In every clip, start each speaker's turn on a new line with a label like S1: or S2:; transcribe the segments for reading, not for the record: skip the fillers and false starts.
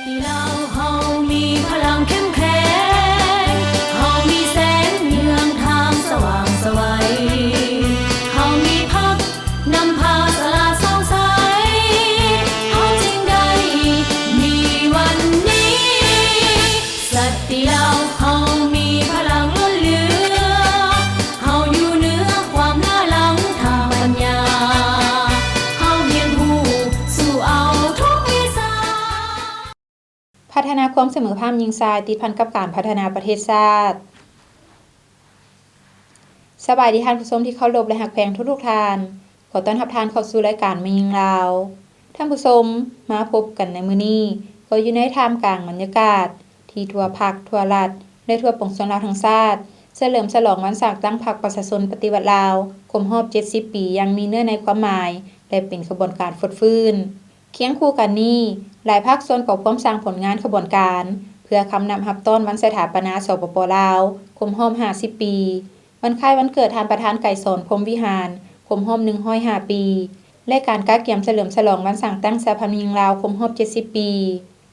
S1: ที่เราเฮามีพลังเข้มแข็งเฮามีแสงเยืองทางสว่างไสวเฮามีพักนำพาสลาดส่องใสเฮาจึงได้มีวันนี้สัตย์ที่เราเฮามีพลังล้นเหลือเฮาอยู่เหนือความล้าหลังทางปัญญาเฮาเรียนรู้สู่เอาทุกวิชา
S2: พัฒนาความเสมอภาคหญิงชายติดพันกับการพัฒนาประเทศชาติสบายดีท่านผู้ชมที่เคารพและรักแพงทุกท่านขอต้อนรับท่านเข้าสู่รายการแม่หญิงลาวท่านผู้ชมมาพบกันในมื้อนี้ก็อยู่ในท่ามกลางบรรยากาศที่ทั่วภาคทั่วรัฐและทั่วปวงชนลาวทั้งชาติเฉลิมฉลองวันสร้างตั้งพรรคประชาชนปฏิวัติลาวครบรอบ70 ปีอย่างมีเนื้อในความหมายและเป็นขบวนการฟดฟื้นเคียงคู่กันนี้หลายภาคส่วนก็พร้อมสร้างผลงานขบวนการเพื่อคำนำรับต้อนวันสถาปนาสปป.ลาวครบรอบ50 ปีวันคล้ายวันเกิดท่านประธานไกรสอนพรหมวิหารครบรอบ105 ปีและการกาเกียมเฉลิมฉลองวันสร้างตั้งสหพันธ์หญิงลาวครบรอบ70 ปี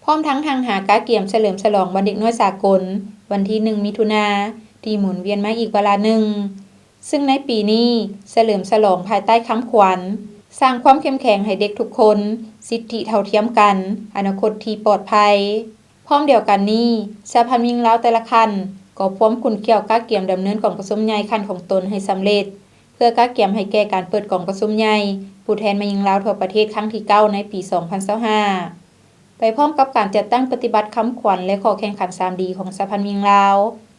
S2: พร้อมทั้งทางหากาเกียมเฉลิมฉลองวันเด็กน้อยสากลวันที่1 มิถุนายนที่หมุนเวียนมาอีกเวลาหนึ่งซึ่งในปีนี้เฉลิมฉลองภายใต้คำขวัญสร้างความเข้มแข็งให้เด็กทุกคนสิทธิเท่าเทียมกันอนาคตที่ปลอดภัยพร้อมเดียวกันนี้สหพันธ์หญิงลาวแต่ละคันก็พร้อมขุนเกี่ยวกาเกียมดำเนินกล่องประชุมใหญ่คันของตนให้สำเร็จเพื่อกาเกียมให้แก่การเปิดกล่องประชุมใหญ่ผู้แทนแม่หญิงลาวทั่วประเทศครั้งที่ 9ในปี 2025ไปพร้อมกับการจัดตั้งปฏิบัติคำขวัญและข้อแข่งขัน 3D ของสหพันธ์หญิงลาว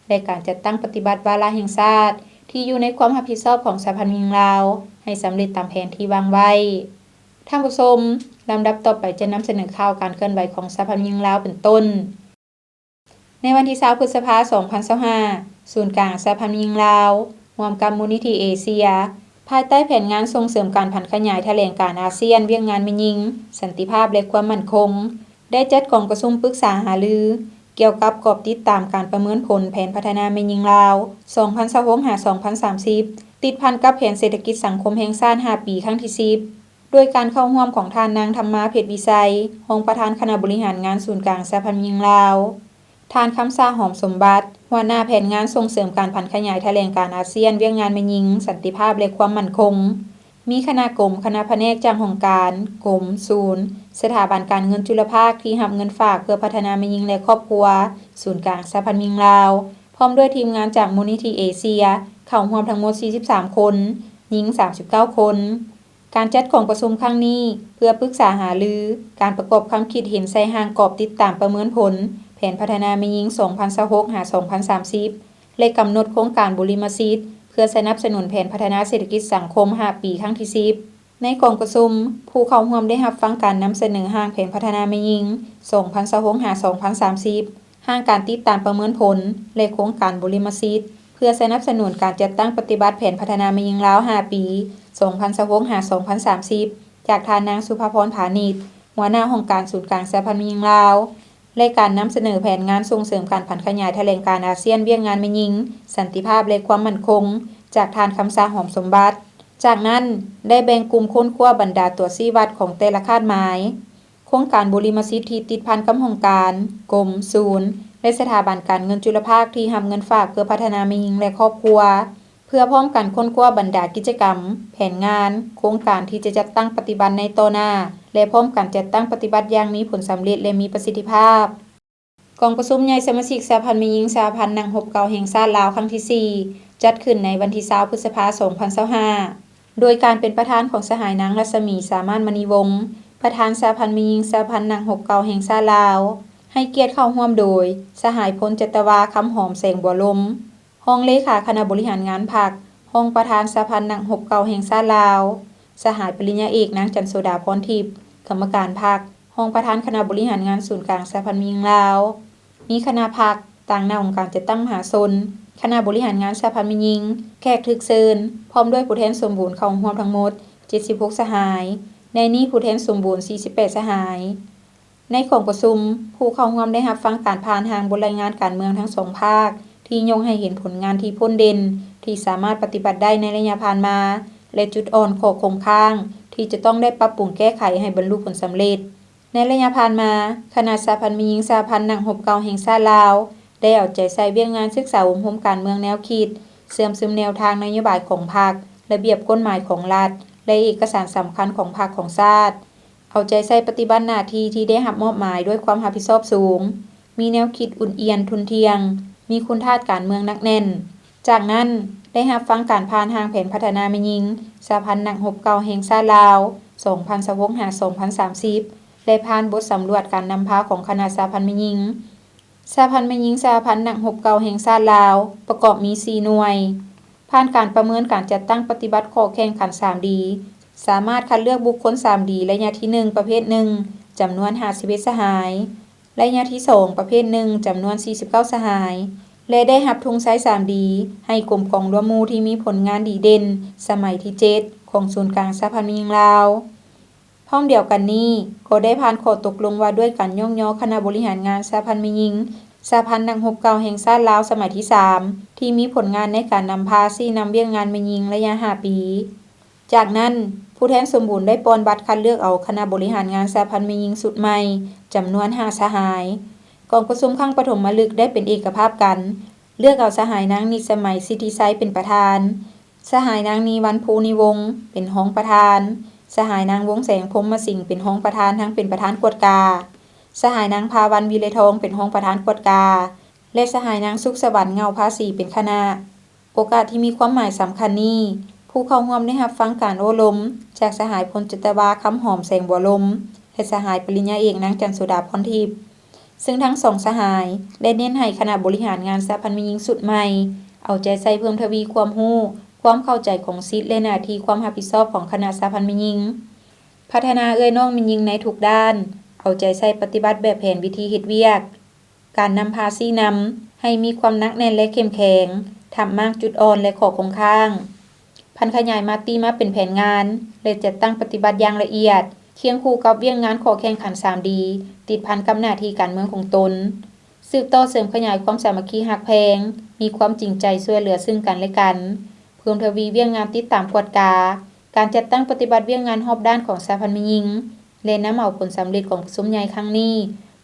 S2: และการจัดตั้งปฏิบัติวาระแห่งชาติที่อยู่ในความรับผิดชอบของสหพันธ์หญิงลาวให้สำเร็จตามแผนที่วางไว้ท่านผู้ชมลำดับต่อไปจะนำเสนอข่าวการเคลื่อนไหวของสหพันธ์หญิงลาวเป็นต้นในวันที่20 พฤษภาคม 2025ศูนย์กลางสหพันธ์หญิงลาวร่วมกับมูลนิธิเอเชียภายใต้แผนงานส่งเสริมการพันขยายแถลงการอาเซียนเวียงงานแม่หญิงสันติภาพและความมั่นคงได้จัดกองประชุมปรึกษาหารือเกี่ยวกับกรอบติดตามการประเมินผลแผนพัฒนาแม่หญิงลาว 2026-2030 ติดพันกับแผนเศรษฐกิจสังคมแห่งชาติ 5 ปีครั้งที่ 10 โดยการเข้าร่วมของท่านนางธรรมาเพชรวิสัยรองประธานคณะบริหารงานศูนย์กลางสหพันธ์หญิงลาวท่านคำซาหอมสมบัติหัวหน้าแผนงานส่งเสริมการพันขยายแถลงการอาเซียนเวียงงานแม่หญิงสันติภาพและความมั่นคงมีคณะกรมคณะแผนกจากองค์การกรมศูนย์สถาบันการเงินจุลภาคที่รับเงินฝากเพื่อพัฒนาแม่หญิงและครอบครัวศูนย์กลางสหพันธ์หญิงลาวพร้อมด้วยทีมงานจากมูลนิธิเอเชียเข้าร่วมทั้งหมด43 คนหญิง39 คนการจัดของประชุมครั้งนี้เพื่อปรึกษาหารือการประกอบความคิดเห็นใส่ห่างกรอบติดตามประเมินผลแผนพัฒนาแม่หญิง 2026-2030 และกำหนดโครงการบุริมสิทธิ์เพื่อสนับสนุนแผนพัฒนาเศรษฐกิจสังคม 5 ปีครั้งที่ 10 ในกองประชุมผู้เข้าร่วมได้รับฟังการนำเสนอร่างแผนพัฒนาแม่หญิง 2026-2030 ร่างการติดตามประเมินผลและโครงการบุริมสิทธิ์เพื่อสนับสนุนการจัดตั้งปฏิบัติแผนพัฒนาแม่หญิงลาว 5 ปี 2026-2030 จากทานนางสุภพร ผานิชหัวหน้าองค์การศูนย์กลางสหพันธ์แม่หญิงลาวและการนำเสนอแผนงานส่งเสริมการพันขยายแถลงการอาเซียนเวียงงานแม่หญิงสันติภาพและความมั่นคงจากทานคำซาหอมสมบัติจากนั้นได้แบ่งกลุ่มค้นคว้าบรรดาตัวชี้วัดของแต่ละคาดหมายโครงการบุริมสิทธิ์ที่ติดพันกับองค์การกรมศูนย์และสถาบันการเงินจุลภาคที่รับเงินฝากเพื่อพัฒนาแม่หญิงและครอบครัวเพื่อพร้อมกันค้นคว้าบรรดากิจกรรมแผนงานโครงการที่จะจัดตั้งปฏิบัติในต่อหน้าและพร้อมกันจัดตั้งปฏิบัติอย่างมีผลสำเร็จและมีประสิทธิภาพกองประชุมใหญ่สมาชิกสหพันธ์แม่หญิงสหพันธ์นางฮบเก่าแห่งชาติลาวครั้งที่ 4 จัดขึ้นในวันที่20 พฤษภาคม 2025โดยการเป็นประธานของสหายนางรัศมีสามารถมณีวงศ์ประธานสหพันธ์แม่หญิงสหพันธ์นางฮบเก่าแห่งชาติลาวให้เกียรติเข้าร่วมโดยสหายพลจตวาคำหอมแสงบัวลมรองเลขาคณะบริหารงานพรรครองประธานสหพันธ์นางฮบเก่าแห่งชาติลาวสหายปริญญาเอกนางจันโสดาพรทิพย์กรรมการพรรครองประธานคณะบริหารงานศูนย์กลางสหพันธ์แม่หญิงลาวมีคณะพรรคต่างหน้าองค์การจัดตั้งมหาชนคณะบริหารงานสหพันธ์แม่หญิงแขกถึกเชิญพร้อมด้วยผู้แทนสมบูรณ์เข้าร่วมทั้งหมด76 สหายในนี้ผู้แทนสมบูรณ์48 สหายในของประชุมผู้เข้าร่วมได้รับฟังการผ่านทางบทรายงานการเมืองทั้งสองภาคที่ยกให้เห็นผลงานที่พ้นเด่นที่สามารถปฏิบัติได้ในระยะผ่านมาและจุดอ่อนข้อคงค้างที่จะต้องได้ปรับปรุงแก้ไขให้บรรลุผลสำเร็จ ในระยะผ่านมาคณะสหพันธ์แม่หญิงสหพันธ์นักรบเก่าแห่งชาติลาวได้เอาใจใส่เวียกงานศึกษาอบรมการเมืองแนวคิดเสื่อมซึมแนวทางนโยบายของพรรคระเบียบกฎหมายของรัฐและเอกสารสำคัญของพรรคของชาติเอาใจใส่ปฏิบัติหน้าที่ที่ได้รับมอบหมายด้วยความรับผิดชอบสูงมีแนวคิดอุ่นเอียนทุนเทียงมีคุณธาตุการเมืองหนักแน่นจากนั้นได้รับฟังการผ่านทางแผนพัฒนาแม่หญิงสหพันธ์นักรบเก่าแห่งชาติลาว2026-2030ได้ผ่านบทสำรวจการนำพาของคณะสหพันธ์แม่หญิงสหพันธ์แม่หญิงสหพันธ์นักรบเก่าแห่งชาติลาวประกอบมี4หน่วยผ่านการประเมินการจัดตั้งปฏิบัติข้อแข่งขัน 3D สามารถคัดเลือกบุคคล 3D ระยะที่1ประเภท1จำนวน51สหายระยะที่2ประเภท1จำนวน49สหายและได้รับทุนใช้ 3D ให้กลุ่มของร่วมหมู่ที่มีผลงานดีเด่นสมัยที่7ของศูนย์กลางสหพันธ์แม่หญิงลาวพร้อมเดียวกันนี้ก็ได้ผ่านข้อตกลงว่าด้วยการย่องย่อคณะบริหารงานสหพันธ์แม่หญิงสหพันธ์นักรบเก่าแห่งชาติลาวสมัยที่3ที่มีผลงานในการนำพาซี่นำเวียกงานแม่หญิงระยะ5ปีจากนั้นผู้แทนสมบูรณ์ได้ปอนบัตรคัดเลือกเอาคณะบริหารงานสหพันธ์แม่หญิงสุดใหม่จำนวน5สหายกองประชุมครั้งปฐมฤกษ์ได้เป็นเอกภาพกันเลือกเอาสหายนางนิสมัยสิทธิไซเป็นประธานสหายนางนีวันภูนิวงศ์เป็นรองประธานสหายนางวงแสงพรหมสิงห์เป็นรองประธานทั้งเป็นประธานกวดกาสหายนางภาวันวิไลทองเป็นรองประธานกวดกาและสหายนางสุขสวรรค์เงาภาษีเป็นคณะโอกาสที่มีความหมายสำคัญนี้ผู้เข้าร่วมได้รับฟังการโอ้ล้มจากสหายพลจิตวาคำหอมแสงบัวลมและสหายปริญญาเอกนางจันทร์สุดาพรทิพย์ซึ่งทั้งสองสหายได้เน้นให้คณะบริหารงานสหพันธ์แม่หญิงสุดใหม่เอาใจใส่เพิ่มทวีความรู้ความเข้าใจของสิทธิและหน้าที่ความรับผิดชอบของคณะสหพันธ์แม่หญิงพัฒนาเอื้อยน้องแม่หญิงในทุกด้านเอาใจใส่ปฏิบัติแบบแผนวิธีเฮ็ดเวียกการนำพาซี่นำให้มีความหนักแน่นและเข้มแข็งทำมากจุดอ่อนและข้อคงค้างพันขยายมาตีมาเป็นแผนงานและจัดตั้งปฏิบัติอย่างละเอียดเคียงคู่กับเวียกงานข้อแข่งขัน 3D ติดพันกับหน้าที่การเมืองของตนสืบต่อเสริมขยายความสามัคคีฮักแพงมีความจริงใจช่วยเหลือซึ่งกันและกันเพิ่มทวีเวียกงานติดตามกวดกาการจัดตั้งปฏิบัติเวียกงานรอบด้านของสหพันธ์แม่หญิงและนำเอาผลสำเร็จของประชุมใหญ่ครั้งนี้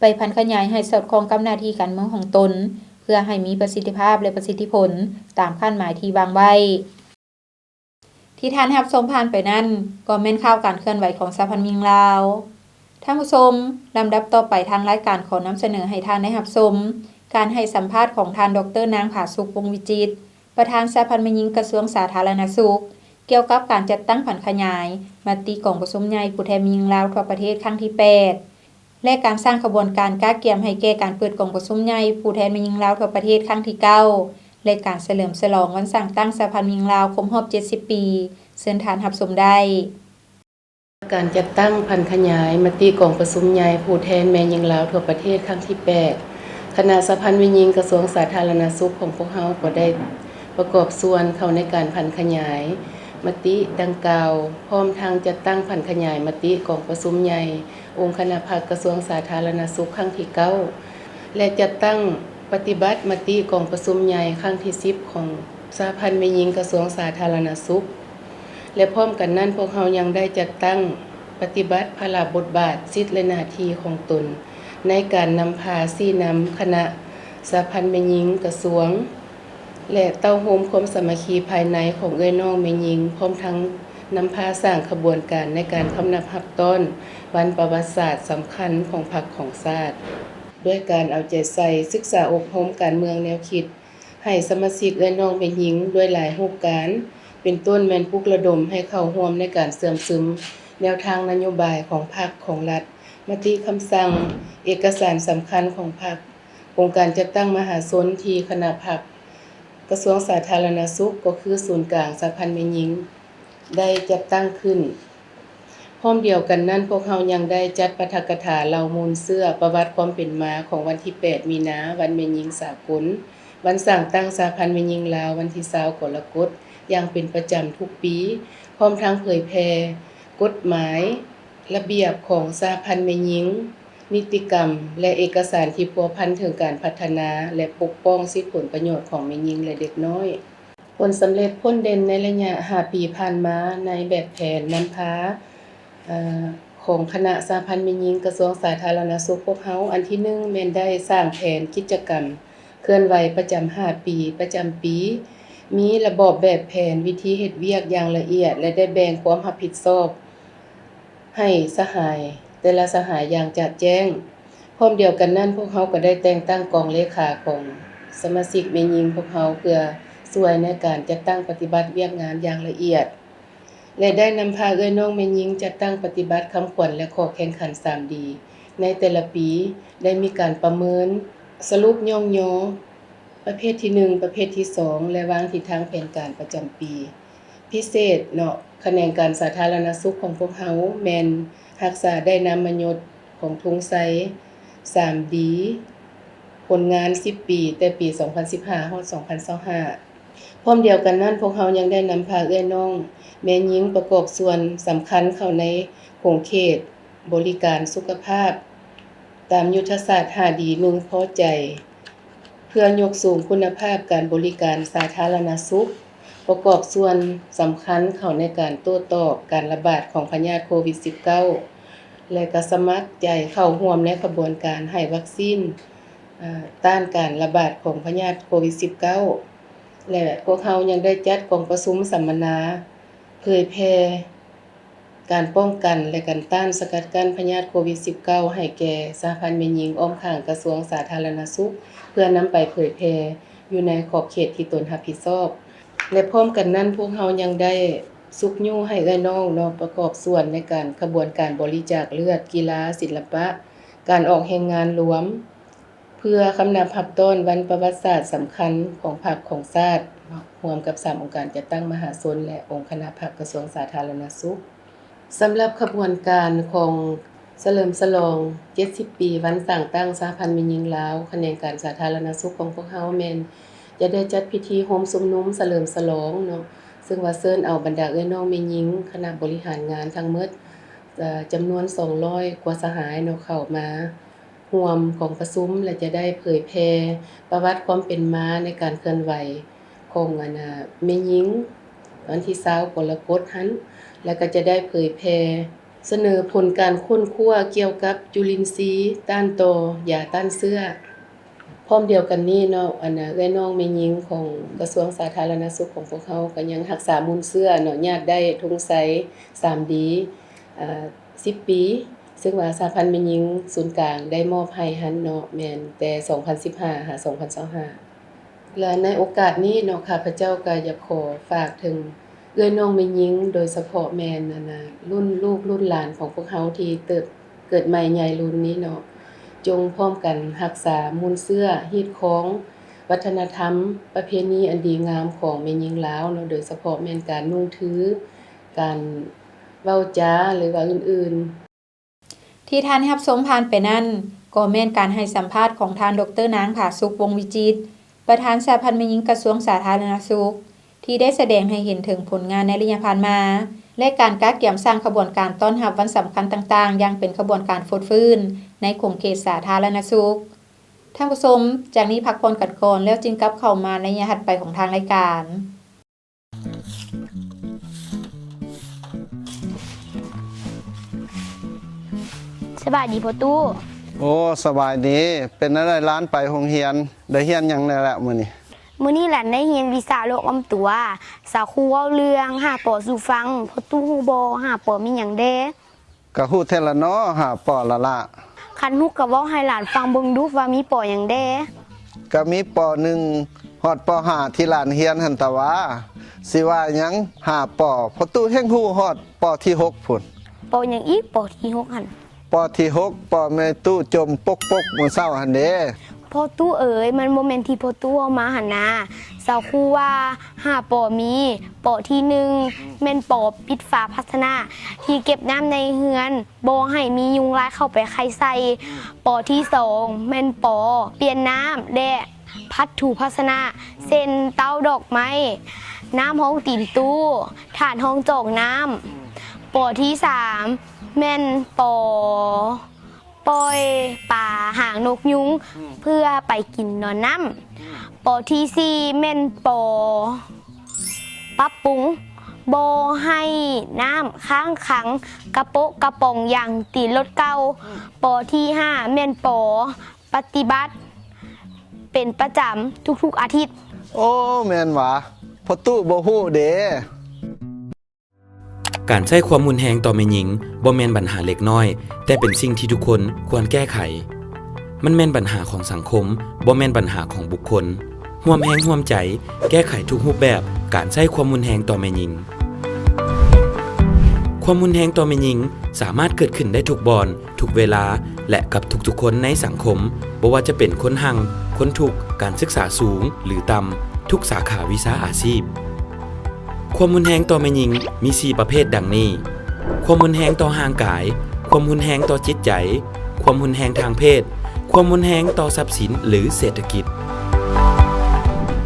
S2: ไปพันขยายให้สอดคล้องกับหน้าที่การเมืองของตนเพื่อให้มีประสิทธิภาพและประสิทธิผลตามคาดหมายที่วางไว้ที่ท่านรับชมผ่านไปนั้นก็แม่นข่าวการเคลื่อนไหวของสหพันธ์แม่หญิงลาวท่านผู้ชมลำดับต่อไปทางรายการขอนำเสนอให้ท่านได้รับชมการให้สัมภาษณ์ของท่านดร.นางผาสุขวงศ์วิจิตรประธานสหพันธ์แม่หญิงกระทรวงสาธารณสุขเกี่ยวกับการจัดตั้งผันขยายมติกองประชุมใหญ่ผู้แทนแม่หญิงลาวทั่วประเทศครั้งที่8และการสร้างขบวนการก้าเกียมให้แก่การเปิดกองประชุมใหญ่ผู้แทนแม่หญิงลาวทั่วประเทศครั้งที่9และการเฉลิมฉลองวันสร้างตั้งสหพันธ์แม่หญิงลาวครบรอบ70ปีเชิญท่านรับชมได้
S3: การจัดตั้งพันขยายมติกองประชุมใหญ่ผู้แทนแม่หญิงลาวทั่วประเทศครั้งที่8คณะสหพันธ์แม่หญิงกระทรวงสาธารณสุขของพวกเฮาก็ได้ประกอบส่วนเข้าในการพันขยายมติดังกล่าวพร้อมทางจัดตั้งพันขยายมติกองประชุมใหญ่องค์คณะภาคกระทรวงสาธารณสุขครั้งที่9และจัดตั้งปฏิบัติมติกองประชุมใหญ่ครั้งที่10ของสหพันธ์แม่หญิงกระทรวงสาธารณสุขและพร้อมกันนั้นพวกเรายังได้จัดตั้งปฏิบัติภาระบทบาทสิทธิและหน้าที่ของตนในการนำพาซี่นำคณะสหพันธ์แม่หญิงกระทรวงและเต้าโฮมความสามัคคีภายในของเอ้ยน้องแม่หญิงพร้อมทั้งนำพาสร้างขบวนการในการคำนับรับต้นวันประวัติศาสตร์สำคัญของพรรคของชาติด้วยการเอาใจใส่ศึกษาอบรมการเมืองแนวคิดให้สมาชิกเอ้ยน้องแม่หญิงด้วยหลายรูปการเป็นต้นแม่นปลุกระดมให้เข้าร่วมในการเสริมซึมแนวทางนโยบายของพรรคของรัฐมติคำสั่งเอกสารสำคัญของพรรคโครงการจัดตั้งมหาชนที่คณะพรรคกระทรวงสาธารณสุขก็คือศูนย์กลางสหพันธ์แม่หญิงได้จัดตั้งขึ้นพร้อมเดียวกันนั้นพวกเรายังได้จัดปาฐกถาเหล่ามูลเสื้อประวัติความเป็นมาของวันที่8มีนาวันแม่หญิงสากลวันสร้างตั้งสหพันธ์แม่หญิงลาววันที่20กรกฎาคมอย่างเป็นประจำทุกปีพร้อมทั้งเผยแพร่กฎหมายระเบียบของสหพันธ์แม่หญิงนิติกรรมและเอกสารที่พัวพันถึงการพัฒนาและปกป้องสิทธิผลประโยชน์ของแม่หญิงและเด็กน้อยผลสำเร็จพ้นเด่นในระยะ5ปีผ่านมาในแบบแผนนำพาโค ของคณะสหพันธ์แม่หญิงกระทรวงสาธารณสุขพวกเฮาอันที่1แม่นได้สร้างแผนกิจกรรมเคลื่อนไหวประจำ5ปีประจำปี มีระบอบแบบแผนวิธีเฮ็ดเวียกอย่างละเอียดและได้แบ่งความรับผิดชอบให้สหายแต่ละสหายอย่างชัดแจ้งพร้อมเดียวกันนั้นพวกเฮาก็ได้แต่งตั้งกองเลขาของสมาชิกแม่หญิงพวกเฮาเพื่อช่วยในการจัดตั้งปฏิบัติเวียกงานอย่างละเอียดและได้นำพาเอื้อน้องแม่หญิงจัดตั้งปฏิบัติคำขวัญและข้อแข่งขัน 3D ในแต่ละปีได้มีการประเมินสรุปย่อประเภทที่1ประเภทที่2และวางทิศทางแผนการประจำปีพิเศษเนาะคะแนนการสาธารณสุขของพวกเฮาแม่นรักษาได้นำมยศของทุงไซ 3D ผลงาน10ปีแต่ปี2015ฮอด2025พร้อมเดียวกันนั้นพวกเฮายังได้นำพาเอื้อน้องแม่หญิงประกอบส่วนสำคัญเข้าในโครงเขตบริการสุขภาพตามยุทธศาสตร์ 5D 1พอใจเพื่อยกสูงคุณภาพการบริการสาธารณสุขประกอบส่วนสำคัญเข้าในการโต้ตอบการระบาดของพยาธิโควิด -19 และก็สมัครใจเข้าร่วมในกระบวนการให้วัคซีนต้านการระบาดของพยาธิโควิด -19 และพวกเขายังได้จัดกองประชุมสัมมนาเผยแพร่การป้องกันและการต้านสกัดกั้นพยาธิโควิด -19 ให้แก่สหพันธ์แม่หญิงอ้อมข้างกระทรวงสาธารณสุขเพื่อนำไปเผยแพร่อยู่ในขอบเขตที่ตนรับผิดชอบและพร้อมกันนั้นพวกเขายังได้สุกยู่ให้เอื้อน้องเนาะประกอบส่วนในการขบวนการบริจาคเลือดกีฬาศิลปะการออกแห่งงานรวมเพื่อคำนับรับต้นวันประวัติศาสตร์สำคัญของพรรคของชาติร่วมกับ3องค์การจัดตั้งมหาชนและองค์คณะพรรคกระทรวงสาธารณสุขสำหรับขบวนการของเฉลิมฉลอง70ปีวันสร้างตั้งสหพันธ์แม่หญิงลาวคะแนนการสาธารณสุขของพวกเฮาแม่นจะได้จัดพิธีโฮมชุมนุมเฉลิมฉลองเนาะซึ่งว่าเชิญเอาบรรดาเอื้อน้องแม่หญิงคณะบริหารงานทั้งหมดจำนวน200กว่าสหายเนาะเข้ามาร่วมของประชุมและจะได้เผยแพร่ประวัติความเป็นมาในการเคลื่อนไหวของแม่หญิงวันที่20กรกฎาคมแล้วก็จะได้เผยแพร่เสนอผลการค้นคว้าเกี่ยวกับจุลินทรีย์ต้านต่อยาต้านเชื้อพร้อมเดียวกันนี้เนาะเอื้อน้องแม่หญิงของกระทรวงสาธารณสุขของพวกเขาก็ยังรักษามูลเชื้อเนาะญาติได้ทุงไส 3D 10 ปีซึ่งว่าสหพันธ์แม่หญิงศูนย์กลางได้มอบให้หั้นเนาะแม่นแต่2015หา2025และในโอกาสนี้เนาะข้าพเจ้าก็อยากขอฝากถึงเอื้อน้องแม่หญิงโดยเฉพาะแม่นรุ่นลูกรุ่นหลานของพวกเฮาที่เกิดใหม่ใหญ่รุ่นนี้เนาะจงพร้อมกันรักษามูลเชื้อฮีดของวัฒนธรรมประเพณีอันดีงามของแม่หญิงลาวเนาะโดยเฉพาะแม่นการนุ่งถือการเว้าจาหรือว่าอื่นๆ
S2: ที่ท่านรับชมผ่านไปนั่นก็แม่นการให้สัมภาษณ์ของท่านดร.นางผาสุขวงศ์วิจิตรประธานสหพันธ์แม่หญิงกระทรวงสาธารณสุขที่ได้แสดงให้เห็นถึงผลงานในระยะผ่านมาและการกักเกี่ยมสร้างขบวนการต้อนรับวันสำคัญต่างๆอย่างเป็นขบวนการฟดฟื้นในกลุ่มเขตสาธารณสุขท่านผู้ชมจากนี้พักผ่อนกันก่อนแล้วจึงกลับเข้ามาในถัดไปของทางรายการ
S4: สบายดีพ่อตู้
S5: โอ้สบายดีเป็นอะไรร้านไปโรงเรียนได้เรียนหยังได้ละมื้อนี้
S4: หลานได้เรียนวิชาโลกอ้อมตัวสาวครูเว้าเรื่องหาปอสู่ฟังพ่อตู้ฮู้บ่หาปอมีหยังเด้
S5: ก็ฮู้แท้ละเนาะหาปอละละ
S4: คันฮู้ก็เว้าให้หลานฟังเบิ่งดูว่ามีปอหยังเด้
S5: ก็มีป.1 ฮอดป.5 ที่หลานเรียนหั่นตะว่าสิว่าหยังหาปอพ่อตู้แฮ่งฮู้ฮอดป.ที่6พุ่น
S4: ปอหยังอีกปอที่6หั่น
S5: ป.ที่6ปอแม่ตู้จมปกๆมื้อเช้าหั่นเด้
S4: พ่อตู้เอ๋ยมันบ่แม่นที่พ่อตู้เอามาหั่นนะสาวครูว่า5ปอมีปอที่1แม่นปอปิดฝาภาชนะที่เก็บน้ำในเฮือนบ่ให้มียุงลายเข้าไปไข่ใส่ปอที่2แม่นปอเปลี่ยนน้ำและพัดถูภาชนะเส้นเต้าดอกไม้น้ำห้องตีนตู้ฐานห้องจอกน้ำปอที่3แม่นปอปล่อยป่าหางนกยุงเพื่อไปกินนอนน้ำปอที่4แม่นปอปรับปรุง โบให้น้ำค้างขังกระโปะกระป๋องอย่างตีรถเก่าปอที่5แม่นปอปฏิบัติเป็นประจำทุกๆอาทิตย์
S5: โอ้แม่นหวะพอตู้บ่ฮู้เด้
S6: การใช้ความรุนแรงต่อแม่หญิงบ่แม่นปัญหาเล็กน้อยแต่เป็นสิ่งที่ทุกคนควรแก้ไขมันแม่นปัญหาของสังคมบ่แม่นปัญหาของบุคคลร่วมแรงร่วมใจแก้ไขทุกรูปแบบการใช้ความรุนแรงต่อแม่หญิงความรุนแรงต่อแม่หญิงสามารถเกิดขึ้นได้ทุกบอนทุกเวลาและกับทุกๆคนในสังคมบ่ว่าจะเป็นคนหังคนทุกข์การศึกษาสูงหรือต่ำทุกสาขาวิชาอาชีพความรุนแรงต่อแม่หญิงมี4ประเภทดังนี้ความรุนแรงต่อร่างกายความรุนแรงต่อจิตใจความรุนแรงทางเพศความรุนแรงต่อทรัพย์สินหรือเศรษฐกิจ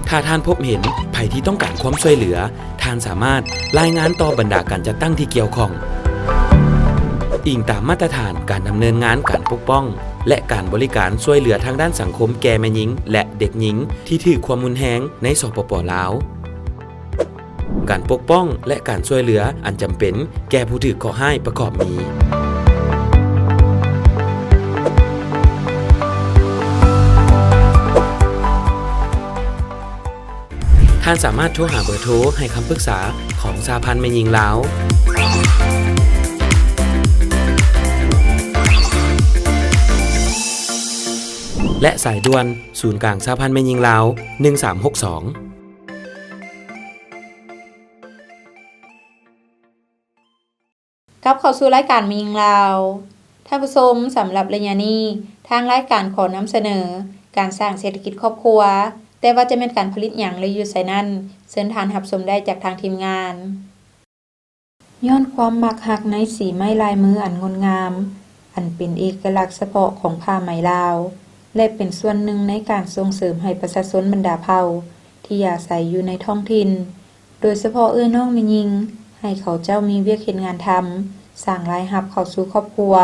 S6: ถ้าท่านพบเห็นภัยที่ต้องการความช่วยเหลือท่านสามารถรายงานต่อบรรดาการจัดตั้งที่เกี่ยวข้องอิงตามมาตรฐานการดำเนินงานการปกป้องและการบริการช่วยเหลือทางด้านสังคมแก่แม่หญิงและเด็กหญิงที่ถูกความรุนแรงในสปป.ลาวการปกป้องและการช่วยเหลืออันจำเป็นแก่ผู้ถูกก่อร้ายประกอบมีท่านสามารถโทรหาเบอร์โทรให้คำปรึกษาของสหพันธ์แม่หญิงลาวและสายด่วนศูนย์กลางสหพันธ์แม่หญิงลาว1362
S2: กลับเข้าสู่รายการมียิงลาวท่านผู้ชมสำหรับระยะนี้ทางรายการขอนำเสนอการสร้างเศรษฐกิจครอบครัวแต่ว่าจะเป็นการผลิตหยังหรืออยู่ไสนั้นเชิญทานรับชมได้จากทางทีมงานย้อนความมักฮักในสีไม้ลายมืออันงดงามอันเป็นเอกลักษณ์เฉพาะของผ้าไหมลาวและเป็นส่วนหนึ่งในการส่งเสริมให้ประชาชนบรรดาเผ่าที่อาศัยอยู่ในท้องถิ่นโดยเฉพาะน้องแม่หญิงให้เขาเจ้ามีเวียกเฮ็ดงานทำสร้างรายรับเข้าสู่ครอบครัว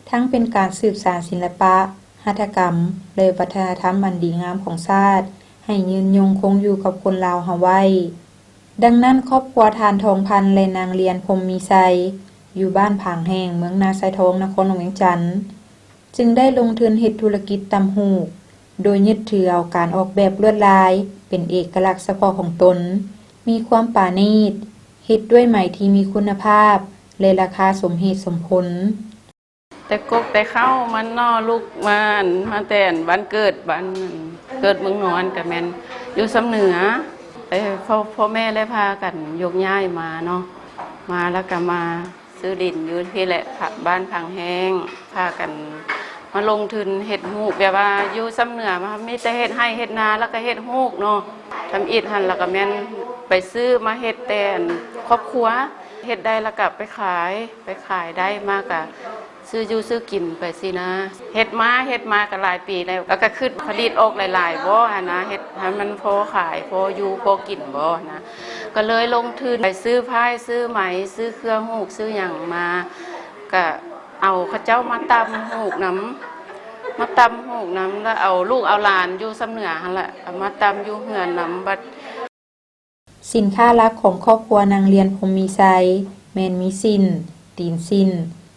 S2: ทั้งเป็นการสืบสานศิลปะหัตถกรรมและวัฒนธรรมอันดีงามของชาติให้ยืนยงคงอยู่กับคนลาวเฮาไว้ดังนั้นครอบครัวทานทองพันธุ์และนางเรียนพรหมมีไสอยู่บ้านผางแห่งเมืองนาไซทองนครหลวงเวียงจันทน์จึงได้ลงทุนเฮ็ดธุรกิจตำหูกโดยยึดถือเอาการออกแบบลวดลายเป็นเอกลักษณ์เฉพาะของตนมีความปราณีตเฮ็ดด้วยไหมที่มีคุณภาพและราคาสมเหตุสมผล
S3: แต่กบแต่เข้ามันนอลูกมาแต่นวันเกิดวันเกิดเมืองนอนกับแม่นอยู่สำเหนือพ่อแม่เลยพากันยกย้ายมาเนาะมาแล้วก็มาซื้อดินอยู่ที่แหละบ้านพังแห้งพากันมาลงทุนเฮ็ดฮูกแบบว่าอยู่สำเหนือมามีแต่เฮ็ดให้เฮ็ดนาแล้วก็เฮ็ดฮูกเนาะทำอิฐหั่นแล้วก็แม่นไปซื้อมาเฮ็ดแต่ครอบครัวเฮ็ดได้แล้วก็ไปขายได้มากก็ซื้ออยู่ซื้อกินไปสินะเฮ็ดมาก็หลายปีแล้วก็ขึ้นผลิตออกหลายๆบ่หั่นนะเฮ็ดให้มันพอขายพออยู่พอกินบ่นะก็เลยลงทุนไปซื้อผ้าซื้อไหมซื้อเครื่องฮูกซื้อหยังมาก็เอาเขาเจ้ามาตำฮูกน้ำแล้วเอาลูกเอาหลานอยู่สำเหนือหั่นล่ะเอามาตำอยู่เฮือนน้ำบัด
S2: สินค้าหลักของครอบครัวนางเรียนพรหมมีไสแม่นมีสิ้นตีนสิ้น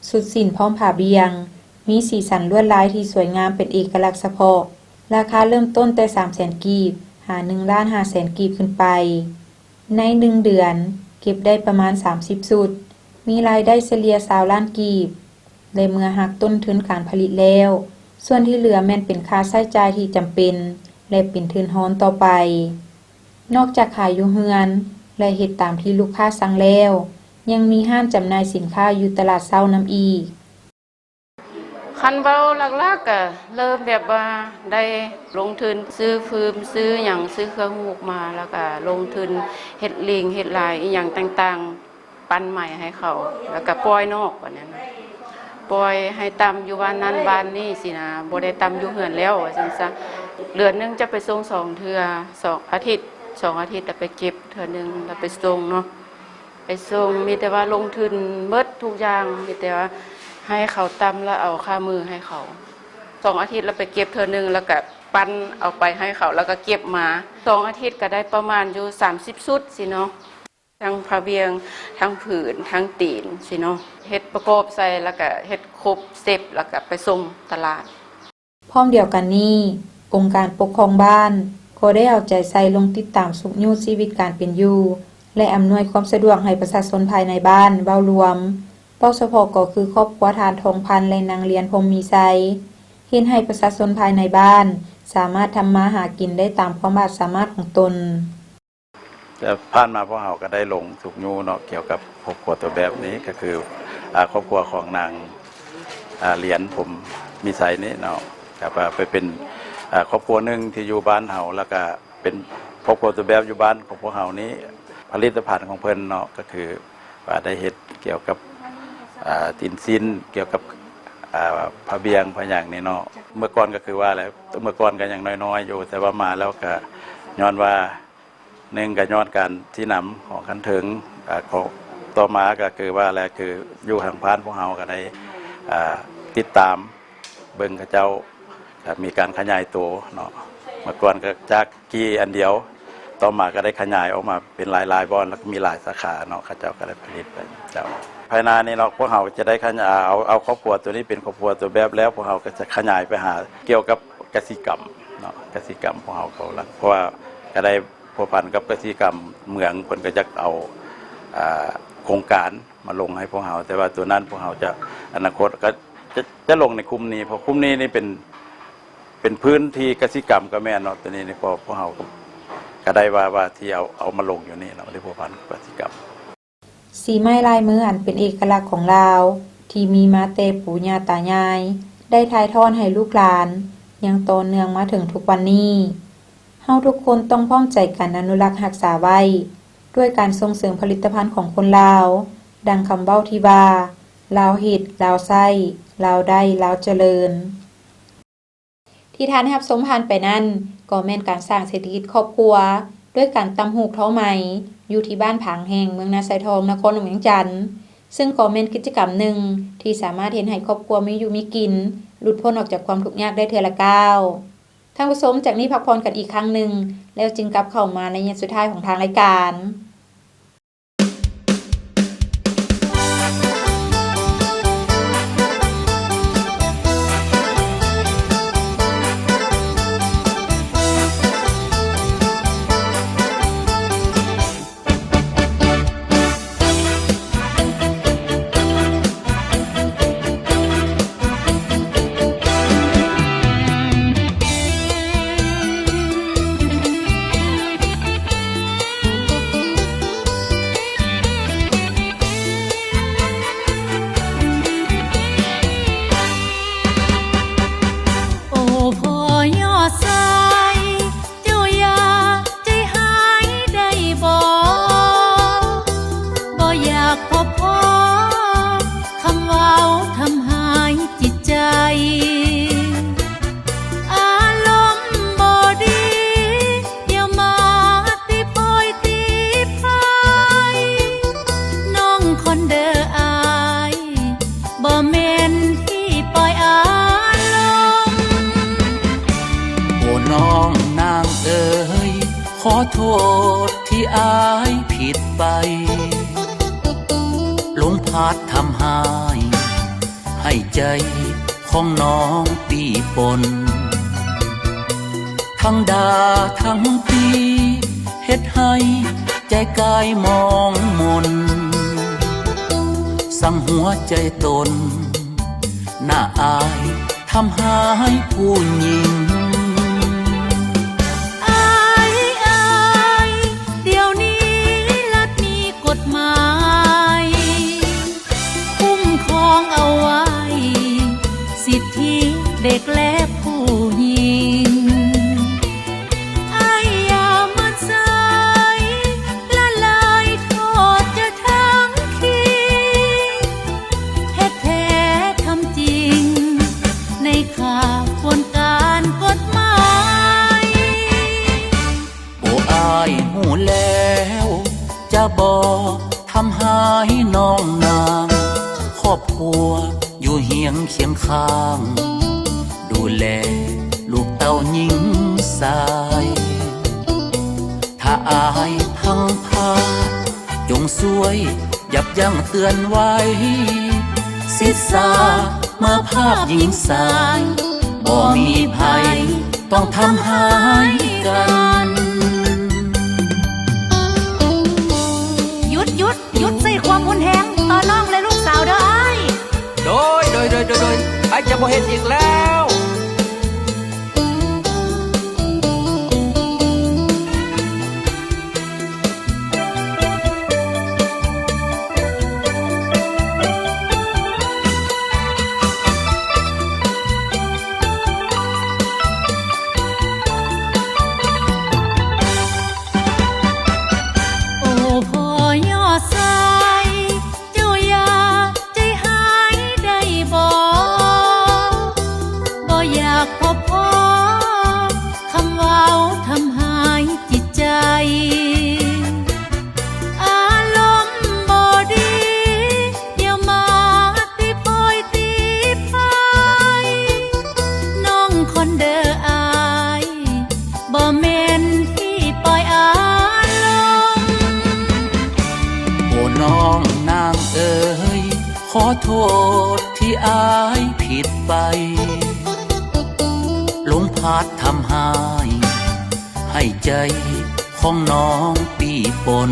S2: สุดสิ้นพร้อมผ้าเบียงมีสีสันลวดลายที่สวยงามเป็นเอกลักษณ์เฉพาะราคาเริ่มต้นแต่ 300,000 กีบหา 1,500,000 กีบขึ้นไปใน1เดือนเก็บได้ประมาณ30สุดมีรายได้เฉลี่ย20ล้านกีบและเมื่อหักต้นทุนการผลิตแล้วส่วนที่เหลือแม่นเป็นค่าใช้จ่ายที่จำเป็นและเป็นทุนฮ้อนต่อไปนอกจากขายอยู่เฮือนและเฮ็ดตามที่ลูกค้าสั่งแล้วยังมีห้างจำหน่ายสินค้าอยู่ตลาดเช้าน้ำอีก
S3: คันเว้าหลักๆก็เริ่มแบบว่าได้ลงทุนซื้อฟืมซื้อหยังซื้อเครื่องฮูกมาแล้วก็ลงทุนเฮ็ดลิงเฮ็ดลายอีหยังต่างๆปั้นใหม่ให้เขาแล้วก็ปล่อยนอกว่านั้นปล่อยให้ตำอยู่บ้านนั้นบ้านนี้สินะบ่ได้ตำอยู่เฮือนแล้วว่าซั่นซะเดือนนึงจะไปส่ง2เทื่อ2อาทิตย์แล้วไปเก็บเทื่อนึงแล้วไปส่งเนาะไปส่งมีแต่ว่าลงทุนเบิดทุกอย่างมีแต่ว่าให้เขาตำแล้วเอาค่ามือให้เขา2อาทิตย์แล้วไปเก็บเทื่อนึงแล้วก็ปั้นเอาไปให้เขาแล้วก็เก็บมา2อาทิตย์ก็ได้ประมาณอยู่30ชุดสิเนาะ ทั้งผ้าเบียงทั้งผืนทั้งตีนสิเนาะเฮ็ดประกอบใส่แล้วก็เฮ็ดครบเสร็จแล้วก็ไปส่งตลาด
S2: พร้อมเดียวกันนี้องค์การปกครองบ้านก็ได้เอาใจใส่ลงติดตามสุขอยู่ชีวิตการเป็นอยู่และอำนวยความสะดวกให้ประชาชนภายในบ้านเว้ารวมเป้าเฉพาะก็คือครอบครัวทานทองพันและนางเรียนพรหมมีไสเฮ็ดให้ประชาชนภายในบ้านสามารถทำมาหากินได้ตามความสามารถของตน
S7: แต่ผ่านมาพวกเราก็ได้ลงสุกยูเนาะเกี่ยวกับครอบครัวตัวแบบนี้ก็คือครอบครัวของนางเหรียญผมมีไสนี้เนาะครับไปเป็นครอบครัวหนึ่งที่อยู่บ้านเฮาแล้วก็เป็นครอบครัวตัวแบบอยู่บ้านของพวกเฮานี้ผลิตภัณฑ์ของเพิ่นเนาะก็คือว่าได้เฮ็ดเกี่ยวกับตินซินเกี่ยวกับผ้าเบียงผ้าอย่างนี้เนาะเมื่อก่อนก็คือว่าแล้วเมื่อก่อนก็ยังน้อยๆอยู่แต่ว่ามาแล้วก็ย้อนว่าหนึ่งก็ย้อนการที่นำของขันถึงของต่อมาก็คือว่าแล้วคืออยู่ทางพานพวกเฮาก็ได้ติดตามเบิ่งเขาเจ้ามีการขยายตัวเนาะเมื่อก่อนก็จากกี่อันเดียวต่อมาก็ได้ขยายออกมาเป็นหลายๆบอนแล้วก็มีหลายสาขาเนาะเขาเจ้าก็ได้ผลิตไปเจ้าภายในนี้เนาะพวกเราจะได้ขยายเอาครอบครัวตัวนี้เป็นครอบครัวตัวแบบแล้วพวกเราก็จะขยายไปหาเกี่ยวกับกสิกรรมเนาะกสิกรรมพวกเราเขาละเพราะว่าก็ได้พัวพันกับกสิกรรมเมืองคนก็จะเอาโครงการมาลงให้พวกเราแต่ว่าตัวนั้นพวกเราจะอนาคตก็จะลงในคุมนี้เพราะคุมนี้นี่เป็นพื้นที่กสิกรรมก็แม่เนาะตัวนี้นี่พวกเราก็ได้ว่าที่เอามาลงอยู่นี่เนาะที่พัวพันกสิกรรม
S2: สีไม้ลายมืออันเป็นเอกลักษณ์ของลาวที่มีมาแต่ปู่ย่าตายายได้ถ่ายทอดให้ลูกหลานยังต่อเนื่องมาถึงทุกวันนี้เฮาทุกคนต้องพร้อมใจกันอนุรักษ์รักษาไว้ด้วยการส่งเสริมผลิตภัณฑ์ของคนลาวดังคำเว้าที่ว่าลาวเฮ็ดลาวใช้ลาวได้ลาวเจริญที่ท่านรับชมผ่านไปนั้นก็แม่นการสร้างเศรษฐกิจครอบครัวด้วยการตำหูกเท้าใหม่อยู่ที่บ้านผางแห่งเมืองนาไซทองนครหลวงเวียงจันทน์ซึ่งก็เป็นกิจกรรมหนึ่งที่สามารถเห็นให้ครอบครัวมีอยู่มีกินหลุดพ้นออกจากความทุกข์ยากได้เทื่อละก้าวท่านผู้ชมจากนี้พักผ่อนกันอีกครั้งหนึ่งแล้วจึงกลับเข้ามาในช่วงสุดท้ายของทางรายการ
S8: ขอโทษที่อายผิดไปลมพัดทำให้ใจของน้องปีปนทั้งด่าทั้งตีเฮ็ดให้ใจกายมองมนสั่งหัวใจตนน่าอายทำให้ผู้หญิง
S1: เด็กและผู้หญิงอย่ามาใส่ละลายโทษจะทั้งทีแท้ๆทำจริงในข่าวกลการกฎหมาย
S8: โอ้อายหูแล้วจะบอกทำให้น้องนางครอบครัวอยู่เฮียงเคียงข้างดูแลลูกเต้าหญิงสายถ้าอายพังพาจง สวยยับยั้งเตือนไว้ศิษาเมื่อภาพหญิงสายบ่มีภัยต้องทำหายกัน
S1: หยุดใส่ความหุนแหงต่อน้องและลูกสาวเด้ออ้าย
S8: โดยไอ้จะบ่เห็นอีกแล้ว
S1: โอ้พ่อย่อสายเจ้าอย่าใจหายได้บ่อยากพบพ่อคำเว้าทำหายจิตใจอารมณ์บ่ดีเดี๋ยวมาตีโพยตีพายน้องคนเด้ออายบ่แม่นที่ปล่อยอารมณ์
S8: โอ้น้องนางเอ๋ยขอโทษที่อายผิดไปลมพัดทำให้ใจของน้องปีปน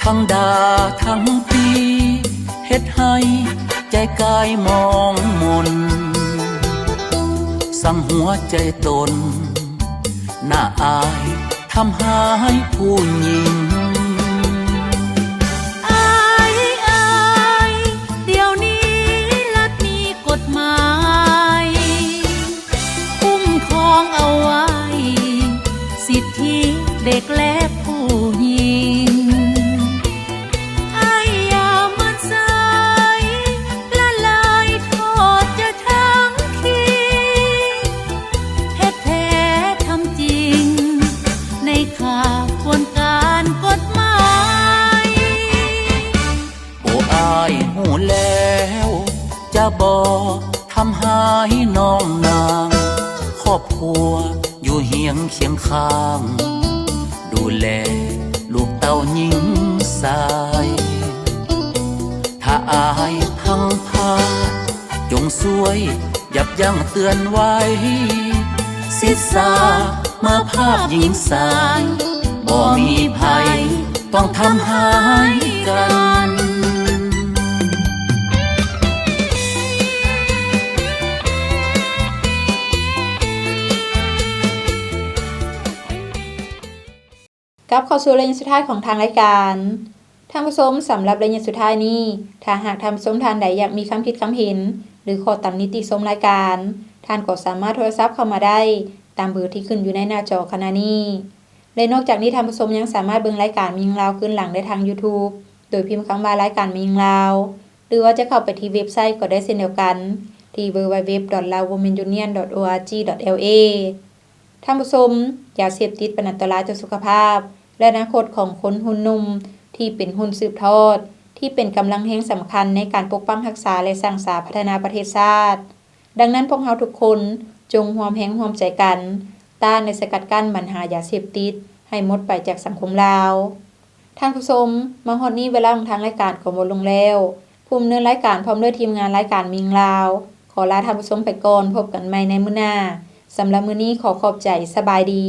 S8: ทั้งดาทั้งปีเฮ็ดให้ใจกายมองมนสั่งหัวใจตนน่าอายทำให้ผู้หญิง
S1: เดี๋ยวนี้รัฐมีกฎหมายคุ้มครองเอาไว้สิทธิเด็กและผู้หญิงอย่ามันสายละลายโทษจะทั้งทีเฮ็ดแท้ทำจริงในข่าวควรการกฎหมาย
S8: โอ้อายหูแล้วจะบอกทำหายน้องนางครอบครัวอยู่เฮียงเคียงข้าง ดูแลลูกเต้าหญิงสาย ถ้าอายพังพาดจงสวยยับยั้งเตือนไว้ศิษาเมื่อภาพหญิงสายบ่มีภัยต้องทำหายกัน
S2: กลับเข้าสู่ระยะสุดท้ายของทางรายการท่านผู้ชมสำหรับระยะสุดท้ายนี้ถ้าหากท่านผู้ชมท่านใดอยากมีความคิดความเห็นหรือขอตำหนิติชมรายการท่านก็สามารถโทรศัพท์เข้ามาได้ตามเบอร์ที่ขึ้นอยู่ในหน้าจอขณะนี้และนอกจากนี้ท่านผู้ชมยังสามารถเบิ่งรายการมียิงลาวขึ้นหลังได้ทาง YouTube โดยพิมพ์คำว่ารายการมียิงลาวหรือว่าจะเข้าไปที่เว็บไซต์ก็ได้เช่นเดียวกันที่ www.lawwomenunion.org.la ท่านผู้ชมยาเสพติดเป็นอันตรายต่อสุขภาพและอนาคตของคนหุ่นนุ่มที่เป็นหุ่นสืบทอดที่เป็นกำลังแห่งสำคัญในการปกป้องรักษาและสร้างสรรค์พัฒนาประเทศชาติดังนั้นพวกเราทุกคนจงร่วมแรงร่วมใจกันต้านในสกัดกั้นปัญหายาเสพติดให้หมดไปจากสังคมลาวท่านผู้ชมมาฮอดนี้เวลาของทางรายการก็หมดลงแล้วผู้ดำเนินรายการพร้อมด้วยทีมงานรายการมียิงลาวขอลาท่านผู้ชมไปก่อนพบกันใหม่ในมื้อหน้าสำหรับมื้อนี้ขอขอบใจสบายดี